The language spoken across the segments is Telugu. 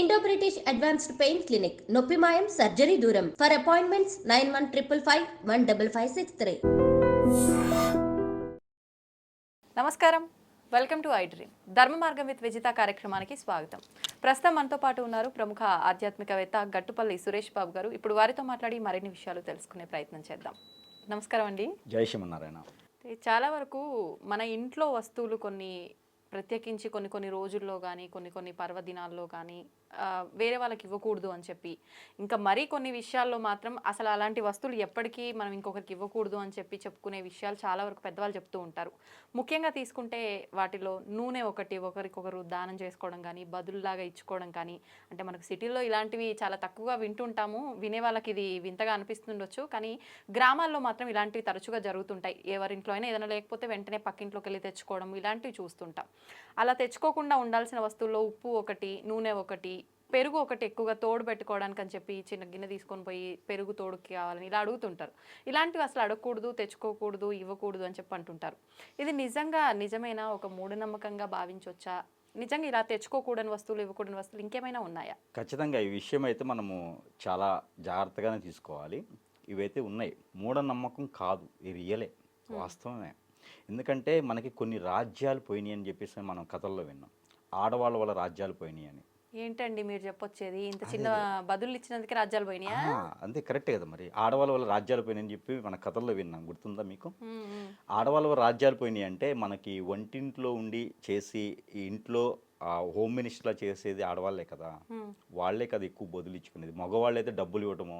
Indo British advanced pain clinic నొప్పి మాయం సర్జరీ దూరం ఫర్ అపాయింట్మెంట్స్ 9155515563. నమస్కారం, వెల్కమ్ టు ఐ డ్రీమ్. ధర్మ మార్గం విత్ విజిత కార్యక్రమానికి స్వాగతం. ప్రస్తుతం మనతో పాటు ఉన్నారు ప్రముఖ ఆధ్యాత్మికవేత్త గట్టుపల్లి సురేష్ బాబు గారు. ఇప్పుడు వారితో మాట్లాడి మరిన్ని విషయాలు తెలుసుకునే ప్రయత్నం చేద్దాం. నమస్కారం అండి. జై శ్రీమన్నారాయణ. చాలా వరకు మన ఇంట్లో వస్తువులు కొన్ని ప్రత్యేకించి కొన్ని రోజుల్లో కానీ కొన్ని పర్వదినాల్లో కానీ వేరే వాళ్ళకి ఇవ్వకూడదు అని చెప్పి, ఇంకా మరీ కొన్ని విషయాల్లో మాత్రం అసలు అలాంటి వస్తువులు ఎప్పటికీ మనం ఇంకొకరికి ఇవ్వకూడదు అని చెప్పి చెప్పుకునే విషయాలు చాలా వరకు పెద్దవాళ్ళు చెప్తూ ఉంటారు. ముఖ్యంగా తీసుకుంటే వాటిలో నూనె ఒకరికొకరు దానం చేసుకోవడం కానీ, బదులులాగా ఇచ్చుకోవడం కానీ, అంటే మనకు సిటీల్లో ఇలాంటివి చాలా తక్కువగా వింటుంటాము. వినే వాళ్ళకి ఇది వింతగా అనిపిస్తుండొచ్చు, కానీ గ్రామాల్లో మాత్రం ఇలాంటివి తరచుగా జరుగుతుంటాయి. ఎవరింట్లో అయినా ఏదైనా లేకపోతే వెంటనే పక్కింట్లోకి వెళ్ళి తెచ్చుకోవడం, ఇలాంటివి చూస్తుంటాం. అలా తెచ్చుకోకుండా ఉండాల్సిన వస్తువుల్లో ఉప్పు ఒకటి, నూనె ఒకటి, పెరుగు ఒకటి ఎక్కువగా తోడు పెట్టుకోవడానికి అని చెప్పి చిన్న గిన్నె తీసుకొని పోయి పెరుగు తోడుకి కావాలని ఇలా అడుగుతుంటారు. ఇలాంటివి అసలు అడగకూడదు, తెచ్చుకోకూడదు, ఇవ్వకూడదు అని చెప్పి అంటుంటారు. ఇది నిజమైన ఒక మూఢనమ్మకంగా భావించవచ్చా? నిజంగా ఇలా తెచ్చుకోకూడని వస్తువులు, ఇవ్వకూడని వస్తువులు ఇంకేమైనా ఉన్నాయా? ఖచ్చితంగా ఈ విషయం అయితే మనము చాలా జాగ్రత్తగానే తీసుకోవాలి. ఇవైతే ఉన్నాయి, మూఢనమ్మకం కాదు, ఇది రియలే, వాస్తవమే. ఎందుకంటే మనకి కొన్ని రాజ్యాలు పోయినాయి అని చెప్పేసి మనం కథల్లో విన్నాం. ఆడవాళ్ళ వల్ల రాజ్యాలు పోయినాయి అని. ఏంటండి మీరు చెప్పొచ్చేది? ఇంత చిన్న బదులు ఇచ్చినందుకే రాజ్యాలు పోయినాయా? అంతే, కరెక్టే కదా. మరి ఆడవాళ్ళ వల్ల రాజ్యాలు పోయినాయని చెప్పి మన కథల్లో విన్నాం, గుర్తుందా మీకు? ఆడవాళ్ళ వల్ల రాజ్యాలు పోయినాయి అంటే మనకి వంటింట్లో ఉండి చేసి ఈ ఇంట్లో హోమ్ మినిస్టర్లా చేసేది ఆడవాళ్లే కదా. వాళ్లే కదా ఎక్కువ బదులు ఇచ్చుకునేది. మగవాళ్ళు అయితే డబ్బులు ఇవ్వటము,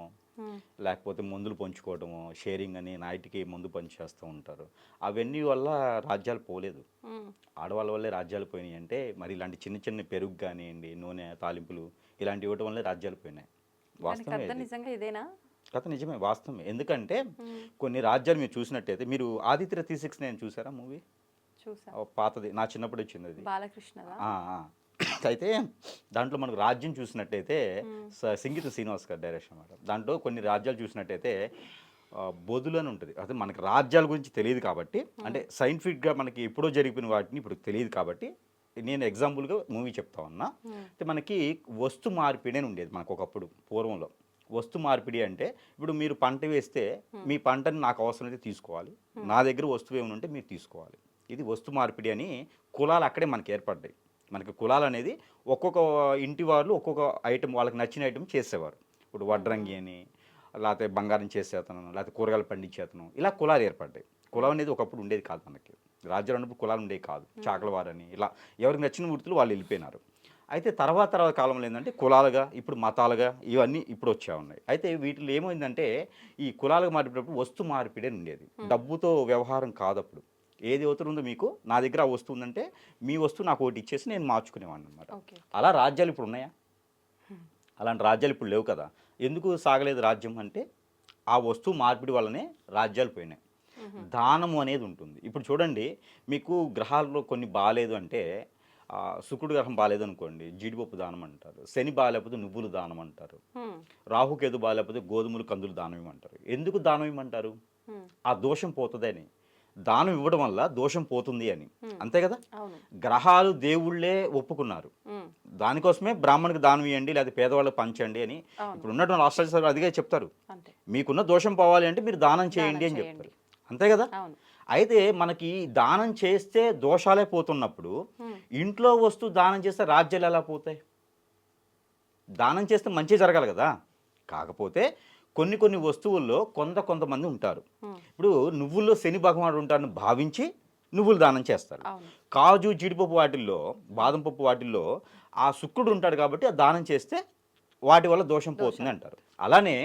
లేకపోతే మందులు పంచుకోవటము, షేరింగ్ అని నైట్కి మందు పంచేస్తూ ఉంటారు. అవన్నీ వల్ల రాజ్యాలు పోలేదు, ఆడవాళ్ళ వల్లే రాజ్యాలు పోయినాయి. అంటే మరి ఇలాంటి చిన్న చిన్న పెరుగు కానివ్వండి, నూనె తాలింపులు ఇలాంటివి ఇవ్వటం వల్లే రాజ్యాలు పోయినాయి. వాస్తవమే, ఇదేనా కథ? నిజమే, వాస్తవమే. ఎందుకంటే కొన్ని రాజ్యాలు మీరు చూసినట్టయితే, మీరు ఆదిత్య 369 చూసారా మూవీ? పాతది, నా చిన్నప్పుడు వచ్చింది అది, బాలకృష్ణ. అయితే దాంట్లో మనకు రాజ్యం చూసినట్టయితే సంగీత శ్రీనివాస్ గారు డైరెక్షన్ అన్నమాట. దాంట్లో కొన్ని రాజ్యాలు చూసినట్టయితే బొదులు అని ఉంటుంది. అదే మనకి రాజ్యాల గురించి తెలియదు కాబట్టి, అంటే సైంటిఫిక్గా మనకి ఎప్పుడో జరిగిపోయిన వాటిని ఇప్పుడు తెలియదు కాబట్టి నేను ఎగ్జాంపుల్గా మూవీ చెప్తా ఉన్నా. అంటే మనకి వస్తు మార్పిడి అని ఉండేది మనకు ఒకప్పుడు, పూర్వంలో. వస్తు మార్పిడి అంటే ఇప్పుడు మీరు పంట వేస్తే మీ పంటని నాకు అవసరమైతే తీసుకోవాలి, నా దగ్గర వస్తువు ఏమైనా ఉంటే మీరు తీసుకోవాలి. ఇది వస్తు మార్పిడి అని కులాలు అక్కడే మనకి ఏర్పడ్డాయి. మనకి కులాలు అనేది ఒక్కొక్క ఇంటి వాళ్ళు ఒక్కొక్క ఐటెం, వాళ్ళకి నచ్చిన ఐటెం చేసేవారు. ఇప్పుడు వడ్రంగి అని, లేకపోతే బంగారం చేసేతను, లేకపోతే కూరగాయలు పండించేతను, ఇలా కులాలు ఏర్పడ్డాయి. కులం అనేది ఒకప్పుడు ఉండేది కాదు మనకి. రాజ్యాలు అన్నప్పుడు కులాలు ఉండేవి కాదు. చాకలవారని ఇలా ఎవరికి నచ్చిన వృత్తులు వాళ్ళు వెళ్ళిపోయినారు. అయితే తర్వాత కాలంలో ఏంటంటే కులాలుగా, ఇప్పుడు మతాలుగా ఇవన్నీ ఇప్పుడు వచ్చా ఉన్నాయి. అయితే వీటిలో ఏమైందంటే ఈ కులాలుగా మారిపోయినప్పుడు వస్తు మార్పిడి అని ఉండేది. డబ్బుతో వ్యవహారం కాదు. అప్పుడు ఏది అవసరం ఉందో మీకు, నా దగ్గర ఆ వస్తువు ఉందంటే మీ వస్తువు నాకు ఒకటి ఇచ్చేసి నేను మార్చుకునేవాడిని అనమాట. అలా రాజ్యాలు ఇప్పుడు ఉన్నాయా? అలాంటి రాజ్యాలు ఇప్పుడు లేవు కదా. ఎందుకు సాగలేదు రాజ్యం అంటే ఆ వస్తువు మార్పిడి వల్లనే రాజ్యాలు పోయినాయి. దానము అనేది ఉంటుంది. ఇప్పుడు చూడండి, మీకు గ్రహాల్లో కొన్ని బాగాలేదు అంటే, శుక్రుడు గ్రహం బాగాలేదు అనుకోండి, జీడిపప్పు దానం అంటారు. శని బాగాలేకపోతే నువ్వులు దానం అంటారు. రాహుకేతు బాగాలేకపోతే గోధుమలు కందులు దానం ఇవ్వమంటారు. ఎందుకు దానం ఇవ్వమంటారు? ఆ దోషం పోతుంది అని. దానం ఇవ్వడం వల్ల దోషం పోతుంది అని, అంతే కదా. గ్రహాలు దేవుళ్ళే ఒప్పుకున్నారు. దానికోసమే బ్రాహ్మణికి దానం ఇవ్వండి, లేదా పేదవాళ్ళకి పంచండి అని ఇప్పుడు ఉన్నటువంటి రాష్ట్రాలు అదిగే చెప్తారు. మీకున్న దోషం పోవాలి అంటే మీరు దానం చేయండి అని చెప్తారు, అంతే కదా. అయితే మనకి దానం చేస్తే దోషాలే పోతున్నప్పుడు ఇంట్లో వస్తువు దానం చేస్తే రాజ్యాలు ఎలా పోతాయి? దానం చేస్తే మంచి జరగాలి కదా. కాకపోతే కొన్ని వస్తువుల్లో కొంతమంది ఉంటారు. ఇప్పుడు నువ్వుల్లో శని భగవానుడు ఉంటారని భావించి నువ్వులు దానం చేస్తారు. కాజు, జీడిపప్పు వాటిల్లో, బాదం పప్పు వాటిల్లో ఆ శుక్రుడు ఉంటాడు కాబట్టి ఆ దానం చేస్తే వాటి వల్ల దోషం పోతుంది అంటారు. అలానే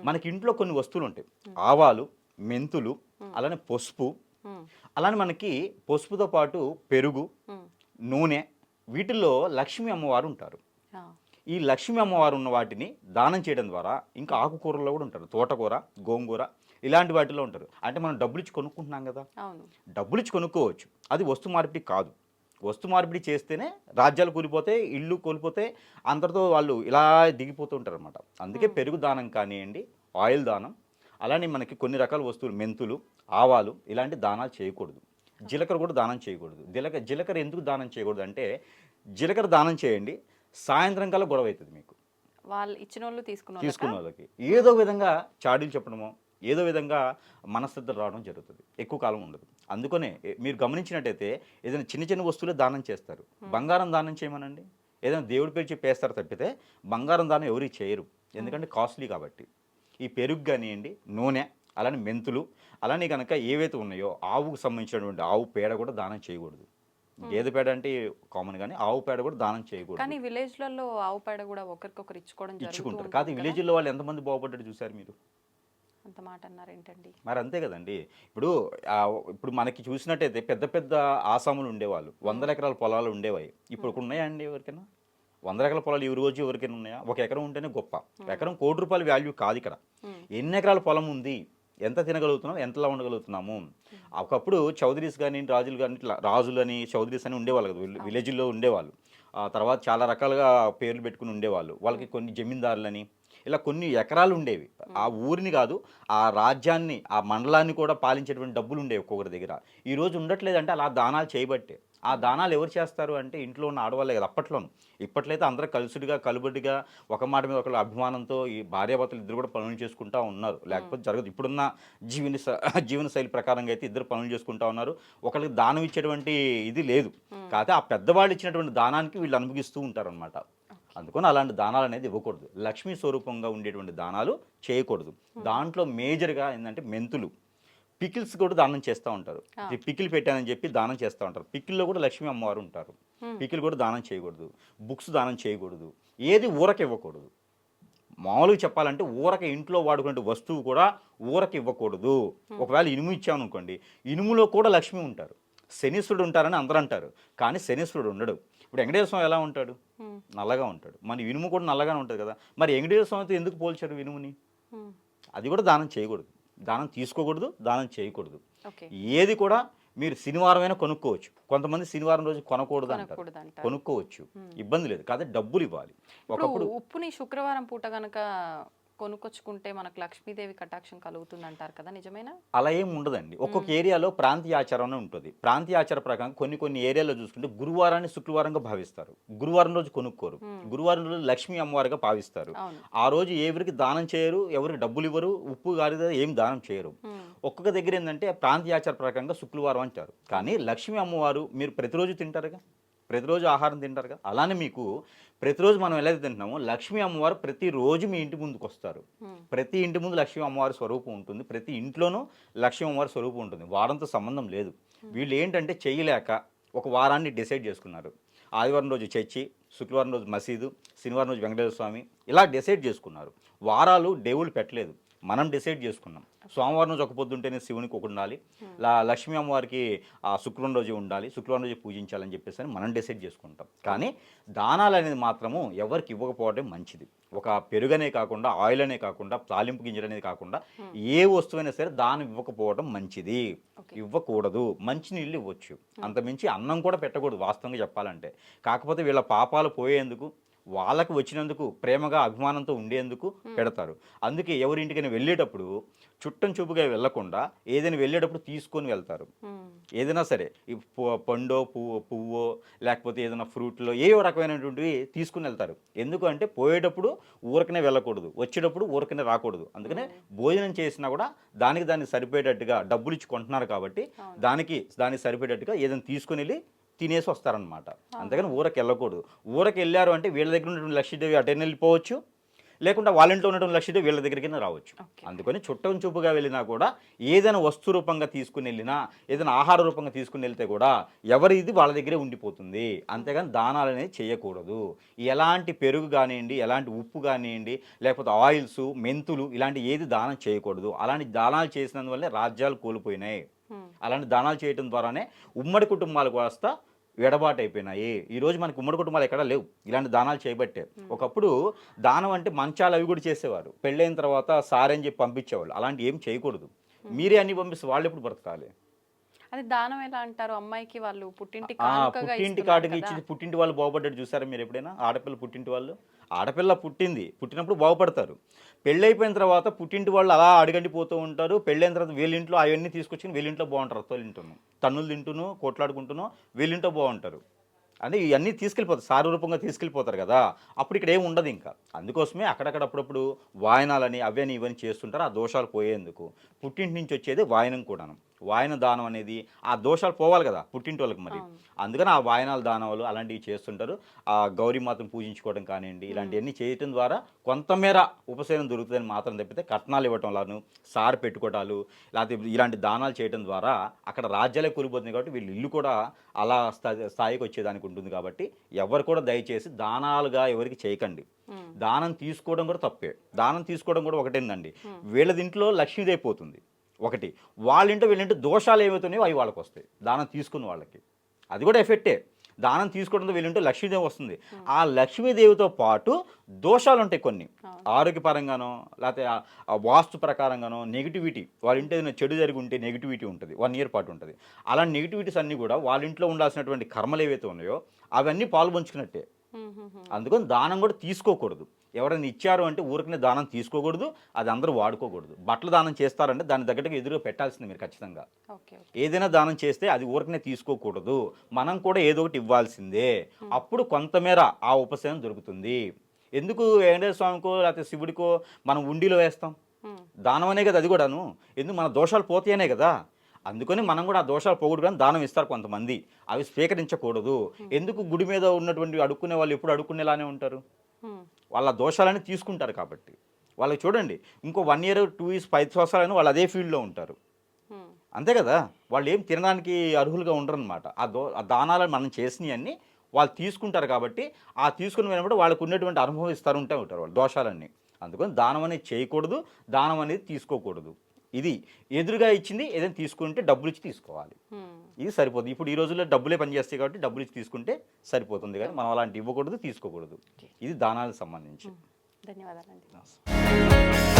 మనకి ఇంట్లో కొన్ని వస్తువులు ఉంటాయి, ఆవాలు, మెంతులు, అలానే పసుపు. అలానే మనకి పసుపుతో పాటు పెరుగు, నూనె, వీటిల్లో లక్ష్మీ అమ్మవారు ఉంటారు. ఈ లక్ష్మీ అమ్మవారు ఉన్న వాటిని దానం చేయడం ద్వారా, ఇంకా ఆకుకూరల్లో కూడా ఉంటారు, తోటకూర, గోంగూర, ఇలాంటి వాటిలో ఉంటారు. అంటే మనం డబ్బులు ఇచ్చి కొనుక్కుంటున్నాం కదా, డబ్బులు ఇచ్చి కొనుక్కోవచ్చు. అది వస్తు మార్పిడి కాదు. వస్తు మార్పిడి చేస్తేనే రాజ్యాలు కూలిపోతే, ఇళ్ళు కోల్పోతే, అందరితో వాళ్ళు ఇలా దిగిపోతూ ఉంటారు అనమాట. అందుకే పెరుగు దానం కానివ్వండి, ఆయిల్ దానం, అలానే మనకి కొన్ని రకాల వస్తువులు, మెంతులు, ఆవాలు, ఇలాంటి దానాలు చేయకూడదు. జీలకర్ర కూడా దానం చేయకూడదు. జీలకర్ర ఎందుకు దానం చేయకూడదు అంటే, జీలకర్ర దానం చేయండి, సాయంత్రం కల్లా గొడవ అవుతుంది మీకు. వాళ్ళు ఇచ్చిన వాళ్ళు తీసుకున్న వాళ్ళకి ఏదో విధంగా చాడీలు చెప్పడమో ఏదో విధంగా మనస్తత్వం రావడం జరుగుతుంది, ఎక్కువ కాలం ఉండదు. అందుకనే మీరు గమనించినట్టయితే ఏదైనా చిన్న చిన్న వస్తువులే దానం చేస్తారు. బంగారం దానం చేయమనండి, ఏదైనా దేవుడి పేరు చెప్పేస్తారు తప్పితే బంగారం దానం ఎవరికి చేయరు, ఎందుకంటే కాస్ట్లీ కాబట్టి. ఈ పెరుగు కానివ్వండి, నూనె, అలానే మెంతులు, అలానే కనుక ఏవైతే ఉన్నాయో ఆవుకు సంబంధించినటువంటి ఆవు పేడ కూడా దానం చేయకూడదు. గేదె పేడ అంటే కామన్, కానీ ఆవు పేడ కూడా దానం చేయకూడదు. కానీ విలేజ్లలో ఆవు పేడ కూడా ఒకరికొకరు ఇచ్చుకుంటారు. కాదు, విలేజ్లో వాళ్ళు ఎంతమంది బాగుపడ్డారు చూసారు మీరు? అంత మాట అన్నారు ఏంటండి? మరి అంతే కదండి. ఇప్పుడు మనకి చూసినట్టయితే పెద్ద పెద్ద ఆసాములు ఉండేవాళ్ళు, 100 ఎకరాల పొలాలు ఉండేవాయి. ఇప్పుడు ఉన్నాయా అండి ఎవరికైనా? 100 ఎకరాల పొలాలు ఈ రోజు ఎవరికైనా ఉన్నాయా? ఒక ఎకరం ఉంటేనే గొప్ప. ఎకరం ₹1 కోటి వాల్యూ కాదు ఇక్కడ. ఎన్ని ఎకరాల పొలం ఉంది, ఎంత తినగలుగుతున్నాం, ఎంతలా ఉండగలుగుతున్నాము. ఒకప్పుడు చౌదరీస్ కానీ రాజులు కానీ ఇట్లా రాజులని చౌదరీస్ అని ఉండేవాళ్ళు కదా, విలేజ్లో ఉండేవాళ్ళు. తర్వాత చాలా రకాలుగా పేర్లు పెట్టుకుని ఉండేవాళ్ళు. వాళ్ళకి కొన్ని జమీందారులని ఇలా కొన్ని ఎకరాలు ఉండేవి. ఆ ఊరిని కాదు, ఆ రాజ్యాన్ని, ఆ మండలాన్ని కూడా పాలించేటువంటి డబ్బులు ఉండేవి ఒక్కొక్కరి దగ్గర. ఈ రోజు ఉండట్లేదంటే అలా దానాలు చేయబట్టే. ఆ దానాలు ఎవరు చేస్తారు అంటే ఇంట్లో ఉన్న ఆడవాళ్ళే కదా అప్పట్లోనూ. ఇప్పట్లయితే అందరూ కలుసుడిగా కలుబడిగా ఒక మాట మీద ఒకళ్ళు అభిమానంతో ఈ భార్యాభర్తలు ఇద్దరు కూడా పనులు చేసుకుంటూ ఉన్నారు, లేకపోతే జరగదు. ఇప్పుడున్న జీవన శైలి ప్రకారంగా అయితే ఇద్దరు పనులు చేసుకుంటూ ఉన్నారు. ఒకరికి దానం ఇచ్చేటువంటి ఇది లేదు. కాకపోతే ఆ పెద్దవాళ్ళు ఇచ్చినటువంటి దానానికి వీళ్ళు అనుభవిస్తూ ఉంటారనమాట. అందుకని అలాంటి దానాలు అనేది ఇవ్వకూడదు. లక్ష్మీ స్వరూపంగా ఉండేటువంటి దానాలు చేయకూడదు. దాంట్లో మేజర్గా ఏంటంటే మెంతులు, పికిల్స్ కూడా దానం చేస్తూ ఉంటారు. పికిల్ పెట్టానని చెప్పి దానం చేస్తూ ఉంటారు. పికిల్లో కూడా లక్ష్మీ అమ్మవారు ఉంటారు. పికిల్ కూడా దానం చేయకూడదు. బుక్స్ దానం చేయకూడదు. ఏది ఊరకి ఇవ్వకూడదు. మామూలుగా చెప్పాలంటే ఊరక ఇంట్లో వాడుకునే వస్తువు కూడా ఊరకి ఇవ్వకూడదు. ఒకవేళ ఇనుము ఇచ్చామనుకోండి, ఇనుములో కూడా లక్ష్మి ఉంటారు. శనీశ్వరుడు ఉంటారని అందరూ అంటారు, కానీ శనీశ్వరుడు ఉండడు. ఇప్పుడు వెంకటేశ్వర స్వామి ఎలా ఉంటాడు? నల్లగా ఉంటాడు. మన ఇనుము కూడా నల్లగానే ఉంటుంది కదా. మరి వెంకటేశ్వర స్వామితో ఎందుకు పోల్చారు ఇనుముని? అది కూడా దానం చేయకూడదు, దానం తీసుకోకూడదు, దానం చేయకూడదు. ఏది కూడా మీరు శనివారమైనా కొనుక్కోవచ్చు. కొంతమంది శనివారం రోజు కొనకూడదు అంటారు, కొనుక్కోవచ్చు, ఇబ్బంది లేదు. కాదు, డబ్బులు ఇవ్వాలి. ఒకప్పుడు ఉప్పుని శుక్రవారం పూట కనుక కొనుక్కొచ్చుకుంటే మనకు లక్ష్మీదేవి కటాక్షం కలుగుతుంది అంటారు కదా, నిజమేనా? అలా ఏం ఉండదండి. ఒక్కొక్క ఏరియాలో ప్రాంతీయ ఆచారం ఉంటుంది. ప్రాంతీయ ఆచార ప్రకారం కొన్ని ఏరియాలో చూసుకుంటే గురువారాన్ని శుక్రవారంగా భావిస్తారు. గురువారం రోజు కొనుక్కోరు. గురువారం రోజు లక్ష్మీ అమ్మవారిగా భావిస్తారు. ఆ రోజు ఎవరికి దానం చేయరు, ఎవరికి డబ్బులు ఇవ్వరు, ఉప్పు గారి ఏం దానం చేయరు. ఒక్కొక్క దగ్గర ఏంటంటే ప్రాంతీయ ఆచార ప్రకారంగా శుక్రవారం అంటారు. కానీ లక్ష్మీ అమ్మవారు మీరు ప్రతిరోజు తింటారుగా, ప్రతిరోజు ఆహారం తింటారుగా. అలానే మీకు ప్రతిరోజు మనం ఎలా తింటున్నామో లక్ష్మీ అమ్మవారు ప్రతిరోజు మీ ఇంటి ముందుకు వస్తారు. ప్రతి ఇంటి ముందు లక్ష్మీ అమ్మవారి స్వరూపం ఉంటుంది. ప్రతి ఇంట్లోనూ లక్ష్మీ అమ్మవారి స్వరూపం ఉంటుంది. వారంతో సంబంధం లేదు. వీళ్ళు ఏంటంటే చేయలేక ఒక వారాన్ని డిసైడ్ చేసుకున్నారు. ఆదివారం రోజు చర్చి, శుక్రవారం రోజు మసీదు, శనివారం రోజు వెంకటేశ్వర స్వామి, ఇలా డిసైడ్ చేసుకున్నారు. వారాలు దేవుళ్ళు పెట్టలేదు, మనం డిసైడ్ చేసుకున్నాం. సోమవారం రోజు ఒక పొద్దుంటేనే శివునికి ఒకటి ఉండాలి, లక్ష్మీ అమ్మవారికి శుక్రవారం రోజు ఉండాలి, శుక్రవారం రోజు పూజించాలని చెప్పేసి అని మనం డిసైడ్ చేసుకుంటాం. కానీ దానాలు అనేది మాత్రము ఎవరికి ఇవ్వకపోవడం మంచిది. ఒక పెరుగనే కాకుండా, ఆయిల్ అనే కాకుండా, తాలింపు గింజలు అనేది కాకుండా ఏ వస్తువైనా సరే దానం ఇవ్వకపోవడం మంచిది. ఇవ్వకూడదు. మంచినీళ్ళు ఇవ్వచ్చు, అంతమించి అన్నం కూడా పెట్టకూడదు వాస్తవంగా చెప్పాలంటే. కాకపోతే వీళ్ళ పాపాలు పోయేందుకు, వాళ్ళకి వచ్చినందుకు ప్రేమగా అభిమానంతో ఉండేందుకు పెడతారు. అందుకే ఎవరింటికైనా వెళ్ళేటప్పుడు చుట్టం చూపుగా వెళ్ళకుండా ఏదైనా వెళ్ళేటప్పుడు తీసుకొని వెళ్తారు. ఏదైనా సరే, ఈ పండో పువ్వో లేకపోతే ఏదైనా ఫ్రూట్లో ఏవో రకమైనటువంటివి తీసుకుని వెళ్తారు. ఎందుకు అంటే పోయేటప్పుడు ఊరకనే వెళ్ళకూడదు, వచ్చేటప్పుడు ఊరకనే రాకూడదు. అందుకనే భోజనం చేసినా కూడా దానికి సరిపోయేటట్టుగా డబ్బులు ఇచ్చి కొంటున్నారు కాబట్టి దానికి సరిపోయేటట్టుగా ఏదైనా తీసుకుని వెళ్ళి తినేసి వస్తారనమాట. అంతేగాని ఊరకి వెళ్ళకూడదు. ఊరకి వెళ్ళారు అంటే వీళ్ళ దగ్గర ఉన్నటువంటి లక్ష్మీదేవి అటైనా వెళ్ళిపోవచ్చు, లేకుండా వాళ్ళ ఇంట్లో ఉన్నటువంటి లక్ష్మీదేవి వీళ్ళ దగ్గరికి రావచ్చు. అందుకని చుట్టం చూపుగా వెళ్ళినా కూడా ఏదైనా వస్తు రూపంగా తీసుకుని వెళ్ళినా, ఏదైనా ఆహార రూపంగా తీసుకుని వెళ్తే కూడా ఎవరిది వాళ్ళ దగ్గరే ఉండిపోతుంది. అంతేగాని దానాలు అనేది చేయకూడదు. ఎలాంటి పెరుగు కానివ్వండి, ఎలాంటి ఉప్పు కానివ్వండి, లేకపోతే ఆయిల్స్, మెంతులు, ఇలాంటి ఏది దానం చేయకూడదు. అలాంటి దానాలు చేసినందువల్లే రాజ్యాలు కోల్పోయినాయి. అలాంటి దానాలు చేయడం ద్వారానే ఉమ్మడి కుటుంబాలకు వస్తా ఎడబాటు అయిపోయినాయి. ఈరోజు మనకి ఉమ్మడి కుటుంబాలు ఎక్కడా లేవు ఇలాంటి దానాలు చేయబట్టే. ఒకప్పుడు దానం అంటే మంచాలు అవి కూడా చేసేవారు. పెళ్ళైన తర్వాత సారని చెప్పి పంపించేవాళ్ళు. అలాంటి ఏం చేయకూడదు. మీరే అన్ని పంపిస్తే వాళ్ళు ఎప్పుడు బ్రతకాలి? అది దానం ఎలా అంటారు? అమ్మాయికి వాళ్ళు పుట్టింటి కాటుగా ఇచ్చి పుట్టింటి వాళ్ళు బాగుపడ్డాడు చూసారా మీరు ఎప్పుడైనా? ఆడపిల్ల పుట్టింటి వాళ్ళు, ఆడపిల్ల పుట్టినప్పుడు బాగుపడతారు. పెళ్ళైపోయిన తర్వాత పుట్టింటి వాళ్ళు అలా అడగండిపోతూ ఉంటారు. పెళ్ళైన తర్వాత వీళ్ళింట్లో అవన్నీ తీసుకొచ్చి వీళ్ళింట్లో బాగుంటారు. తోలింటును తన్నులు తింటూను కొట్లాడుకుంటూనో వీళ్ళింట్లో బాగుంటారు. అంటే ఇవన్నీ తీసుకెళ్ళిపోతారు, సారూపంగా తీసుకెళ్ళిపోతారు కదా, అప్పుడు ఇక్కడ ఏమి ఉండదు ఇంకా. అందుకోసమే అక్కడక్కడ అప్పుడప్పుడు వాయనాలని అవని ఇవన్నీ చేస్తుంటారు, ఆ దోషాలు పోయేందుకు. పుట్టింటి నుంచి వచ్చేది వాయనం కూడాను. వాయన దానం అనేది ఆ దోషాలు పోవాలి కదా పుట్టింటి వాళ్ళకి మరి. అందుకని ఆ వాయనాల దానాలు అలాంటివి చేస్తుంటారు. ఆ గౌరీమాతను పూజించుకోవడం కానివ్వండి, ఇలాంటివన్నీ చేయటం ద్వారా కొంతమేర ఉపశమనం దొరుకుతుందని మాత్రం తప్పితే కట్నాలు ఇవ్వటంలాను, సారు పెట్టుకోవటాలు, లేకపోతే ఇలాంటి దానాలు చేయడం ద్వారా అక్కడ రాజ్యాలే కూలిపోతుంది కాబట్టి వీళ్ళు ఇల్లు కూడా అలా స్థాయికి వచ్చేదానికి ఉంటుంది. కాబట్టి ఎవరు కూడా దయచేసి దానాలుగా ఎవరికి చేయకండి. దానం తీసుకోవడం కూడా తప్పే. దానం తీసుకోవడం కూడా ఒకటేందండి, వీళ్ళ దీంట్లో లక్ష్మీదేవి పోతుంది ఒకటి, వాళ్ళింటో వీళ్ళింటో దోషాలు ఏమవుతున్నాయో అవి వాళ్ళకి వస్తాయి దానం తీసుకున్న వాళ్ళకి. అది కూడా ఎఫెక్టే. దానం తీసుకోవడంతో వీళ్ళింటో లక్ష్మీదేవి వస్తుంది. ఆ లక్ష్మీదేవితో పాటు దోషాలు ఉంటాయి కొన్ని, ఆరోగ్యపరంగానో లేకపోతే వాస్తు ప్రకారంగానో నెగిటివిటీ, వాళ్ళ ఇంటి ఏదైనా చెడు జరిగి ఉంటే నెగిటివిటీ ఉంటుంది, 1 year పాటు ఉంటుంది. అలా నెగిటివిటీస్ అన్నీ కూడా వాళ్ళ ఇంట్లో ఉండాల్సినటువంటి కర్మలు ఏవైతే ఉన్నాయో అవన్నీ పాల్పంచుకున్నట్టే. అందుకని దానం కూడా తీసుకోకూడదు. ఎవరైనా ఇచ్చారు అంటే ఊరికనే దానం తీసుకోకూడదు, అది అందరూ వాడుకోకూడదు. బట్టలు దానం చేస్తారంటే దాని తగ్గట్టుగా ఎదురుగా పెట్టాల్సింది మీరు ఖచ్చితంగా. ఏదైనా దానం చేస్తే అది ఊరికనే తీసుకోకూడదు, మనం కూడా ఏదో ఒకటి ఇవ్వాల్సిందే. అప్పుడు కొంతమేర ఆ ఉపశమనం దొరుకుతుంది. ఎందుకు వెంకటేశ్వర స్వామికో లేకపోతే శివుడికో మనం ఉండిలో వేస్తాం? దానం అనే కదా అది కూడాను. ఎందుకు మన దోషాలు పోతాయనే కదా. అందుకని మనం కూడా ఆ దోషాలు పోగొట్టుకొని దానం ఇస్తారు కొంతమంది, అవి స్వీకరించకూడదు. ఎందుకు గుడి మీద ఉన్నటువంటి అడుక్కునే వాళ్ళు ఎప్పుడు అడుక్కునేలానే ఉంటారు, వాళ్ళ దోషాలని తీసుకుంటారు కాబట్టి. వాళ్ళకి చూడండి ఇంకో 1 year 2 years 5 సంవత్సరాలని వాళ్ళు అదే ఫీల్డ్లో ఉంటారు, అంతే కదా. వాళ్ళు ఏం తినడానికి అర్హులుగా ఉండరు అనమాట. ఆ దానాలను మనం చేసినవన్నీ వాళ్ళు తీసుకుంటారు కాబట్టి ఆ తీసుకుని వెళ్ళినప్పుడు వాళ్ళకు ఉన్నటువంటి అనుభవం ఇస్తారు ఉంటారు వాళ్ళు దోషాలన్నీ. అందుకని దానం అనేది చేయకూడదు, దానం అనేది తీసుకోకూడదు. ఇది ఎదురుగా ఇచ్చింది ఏదైనా తీసుకుంటే డబ్బులు ఇచ్చి తీసుకోవాలి, ఇది సరిపోతుంది. ఇప్పుడు ఈ రోజుల్లో డబ్బులే పనిచేస్తాయి కాబట్టి డబ్బులు ఇచ్చి తీసుకుంటే సరిపోతుంది, కానీ మనం అలాంటి ఇవ్వకూడదు, తీసుకోకూడదు. ఇది దానాలకు సంబంధించి. ధన్యవాదాలండి.